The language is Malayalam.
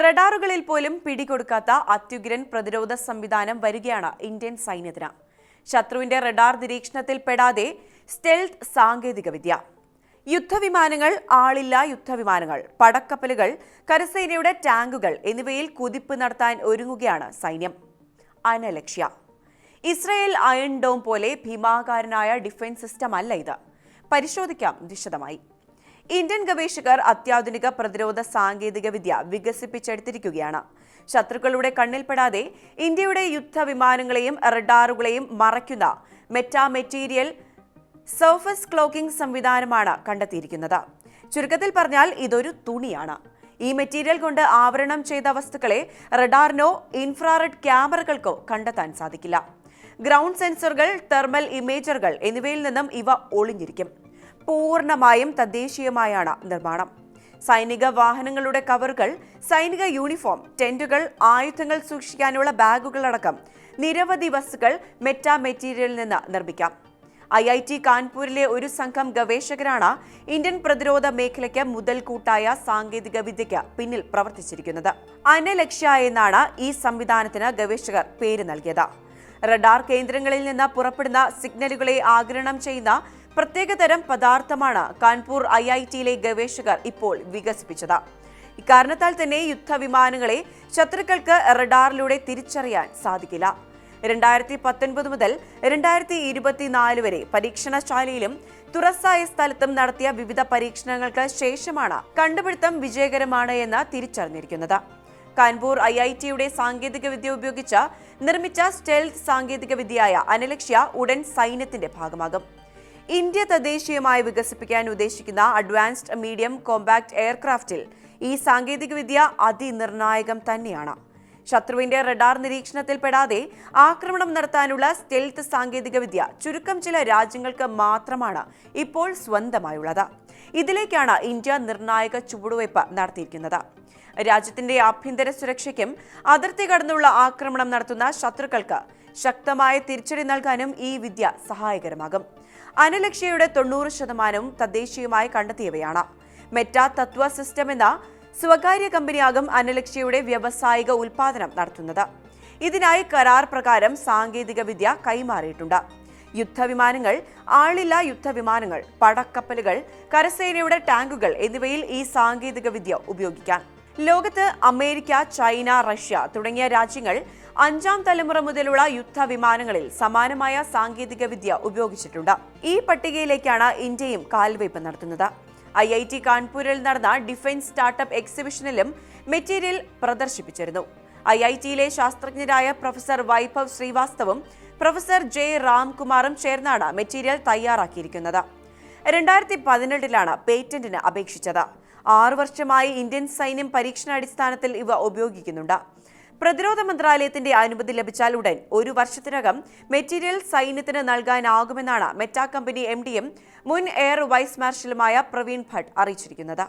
റഡാറുകളിൽ പോലും പിടികൊടുക്കാത്ത അത്യുഗ്രൻ പ്രതിരോധ സംവിധാനം വരികയാണ് ഇന്ത്യൻ സൈന്യത്തിന്. ശത്രുവിന്റെ റഡാർ നിരീക്ഷണത്തിൽ പെടാതെ സ്റ്റെൽത്ത് സാങ്കേതികവിദ്യ. യുദ്ധവിമാനങ്ങൾ, ആളില്ലാ യുദ്ധവിമാനങ്ങൾ, പടക്കപ്പലുകൾ, കരസേനയുടെ ടാങ്കുകൾ എന്നിവയിൽ കുതിപ്പ് നടത്താൻ ഒരുങ്ങുകയാണ് സൈന്യം. അനലക്ഷ്യ. ഇസ്രയേൽ അയൺ ഡോം പോലെ ഭീമാകാരനായ ഡിഫൻസ് സിസ്റ്റം അല്ല ഇത്. പരിശോധിക്കാം വിശദമായി. ഇന്ത്യൻ ഗവേഷകർ അത്യാധുനിക പ്രതിരോധ സാങ്കേതികവിദ്യ വികസിപ്പിച്ചെടുത്തിരിക്കുകയാണ്. ശത്രുക്കളുടെ കണ്ണിൽപ്പെടാതെ ഇന്ത്യയുടെ യുദ്ധവിമാനങ്ങളെയും റഡാറുകളെയും മറയ്ക്കുന്ന മെറ്റീരിയൽ സർഫസ് ക്ലോക്കിംഗ് സംവിധാനമാണ് കണ്ടെത്തിയിരിക്കുന്നത്. ചുരുക്കത്തിൽ പറഞ്ഞാൽ ഇതൊരു തുണിയാണ്. ഈ മെറ്റീരിയൽ കൊണ്ട് ആവരണം ചെയ്ത വസ്തുക്കളെ റഡാറിനോ ഇൻഫ്രാറെഡ് ക്യാമറകൾക്കോ കണ്ടെത്താൻ സാധിക്കില്ല. ഗ്രൗണ്ട് സെൻസറുകൾ, തെർമൽ ഇമേജറുകൾ എന്നിവയിൽ നിന്നും ഇവ ഒളിഞ്ഞിരിക്കും. പൂർണ്ണമായും തദ്ദേശീയമായാണ് നിർമ്മാണം. സൈനിക വാഹനങ്ങളുടെ കവറുകൾ, സൈനിക യൂണിഫോം, ടെന്റുകൾ, ആയുധങ്ങൾ സൂക്ഷിക്കാനുള്ള ബാഗുകളടക്കം നിരവധി വസ്തുക്കൾ മെറ്റീരിയലിൽ നിന്ന് നിർമ്മിക്കാം. IIT കാൺപൂരിലെ ഒരു സംഘം ഗവേഷകരാണ് ഇന്ത്യൻ പ്രതിരോധ മേഖലയ്ക്ക് മുതൽക്കൂട്ടായ സാങ്കേതിക വിദ്യയ്ക്ക് പിന്നിൽ പ്രവർത്തിച്ചിരിക്കുന്നത്. അനലക്ഷ്യ എന്നാണ് ഈ സംവിധാനത്തിന് ഗവേഷകർ പേര് നൽകിയത്. റഡാർ കേന്ദ്രങ്ങളിൽ നിന്ന് പുറപ്പെടുന്ന സിഗ്നലുകളെ ആഗിരണം ചെയ്യുന്ന പ്രത്യേകതരം പദാർത്ഥമാണ് കാൺപൂർ IITയിലെ ഗവേഷകർ ഇപ്പോൾ വികസിപ്പിച്ചത്. ഇക്കാരണത്താൽ തന്നെ യുദ്ധവിമാനങ്ങളെ ശത്രുക്കൾക്ക് റഡാറിലൂടെ തിരിച്ചറിയാൻ സാധിക്കില്ല. 2019 മുതൽ 2024 വരെ പരീക്ഷണശാലയിലും തുറസായ സ്ഥലത്തും നടത്തിയ വിവിധ പരീക്ഷണങ്ങൾക്ക് ശേഷമാണ് കണ്ടുപിടുത്തം വിജയകരമാണ് എന്ന് തിരിച്ചറിഞ്ഞിരിക്കുന്നത്. കാൺപൂർ IITയുടെ സാങ്കേതികവിദ്യ ഉപയോഗിച്ച് നിർമ്മിച്ച സ്റ്റെൽത്ത് സാങ്കേതികവിദ്യയായ അനലക്ഷ്യ ഉടൻ സൈന്യത്തിന്റെ ഭാഗമാകും. ഇന്ത്യ തദ്ദേശീയമായി വികസിപ്പിക്കാൻ ഉദ്ദേശിക്കുന്ന അഡ്വാൻസ്ഡ് മീഡിയം കോമ്പാക്ട് എയർക്രാഫ്റ്റിൽ ഈ സാങ്കേതികവിദ്യ അതിനിർണായകം തന്നെയാണ്. ശത്രുവിന്റെ റഡാർ നിരീക്ഷണത്തിൽപ്പെടാതെ ആക്രമണം നടത്താനുള്ള സ്റ്റെൽത്ത് സാങ്കേതികവിദ്യ ചുരുക്കം ചില രാജ്യങ്ങൾക്ക് മാത്രമാണ് ഇപ്പോൾ സ്വന്തമായുള്ളത്. ഇതിലേക്കാണ് ഇന്ത്യ നിർണായക ചുവടുവയ്പ് നടത്തിയിരിക്കുന്നത്. രാജ്യത്തിന്റെ ആഭ്യന്തര സുരക്ഷയ്ക്കും അതിർത്തി കടന്നുള്ള ആക്രമണം നടത്തുന്ന ശത്രുക്കൾക്ക് ശക്തമായ തിരിച്ചടി നൽകാനും ഈ വിദ്യ സഹായകരമാകും. അനലക്ഷ്യയുടെ 90% തദ്ദേശീയമായി കണ്ടെത്തിയവയാണ്. തത്വ സിസ്റ്റം എന്ന സ്വകാര്യ കമ്പനിയാകും അനലക്ഷ്യയുടെ വ്യാവസായിക ഉൽപാദനം നടത്തുന്നത്. ഇതിനായി കരാർ പ്രകാരം സാങ്കേതിക വിദ്യ കൈമാറിയിട്ടുണ്ട്. യുദ്ധവിമാനങ്ങൾ, ആളില്ലാ യുദ്ധവിമാനങ്ങൾ, പടക്കപ്പലുകൾ, കരസേനയുടെ ടാങ്കുകൾ എന്നിവയിൽ ഈ സാങ്കേതിക വിദ്യ ഉപയോഗിക്കാൻ ലോകത്ത് അമേരിക്ക, ചൈന, റഷ്യ തുടങ്ങിയ രാജ്യങ്ങൾ 5ാം തലമുറ മുതലുള്ള യുദ്ധവിമാനങ്ങളിൽ സമാനമായ സാങ്കേതിക വിദ്യ ഉപയോഗിച്ചിട്ടുണ്ട്. ഈ പട്ടികയിലേക്കാണ് ഇന്ത്യയും കാൽവയ്പ് നടത്തുന്നത്. IIT കാൺപൂരിൽ നടന്ന ഡിഫൻസ് സ്റ്റാർട്ടപ്പ് എക്സിബിഷനിലും മെറ്റീരിയൽ പ്രദർശിപ്പിച്ചിരുന്നു. IITയിലെ ശാസ്ത്രജ്ഞരായ പ്രൊഫസർ വൈഭവ് ശ്രീവാസ്തവും പ്രൊഫസർ J. രാംകുമാറും ചേർന്നാണ് മെറ്റീരിയൽ തയ്യാറാക്കിയിരിക്കുന്നത്. 2018 പേറ്റന്റിന് അപേക്ഷിച്ചത്. 6 വർഷമായി ഇന്ത്യൻ സൈന്യം പരീക്ഷണാടിസ്ഥാനത്തിൽ ഇവ ഉപയോഗിക്കുന്നുണ്ട്. പ്രതിരോധ മന്ത്രാലയത്തിന്റെ അനുമതി ലഭിച്ചാൽ ഉടൻ 1 വർഷത്തിനകം മെറ്റീരിയൽ സൈന്യത്തിന് നൽകാനാകുമെന്നാണ് കമ്പനി MDയും മുൻ എയർ വൈസ് മാർഷലുമായ പ്രവീൺ ഭട്ട് അറിയിച്ചിരിക്കുന്നത്.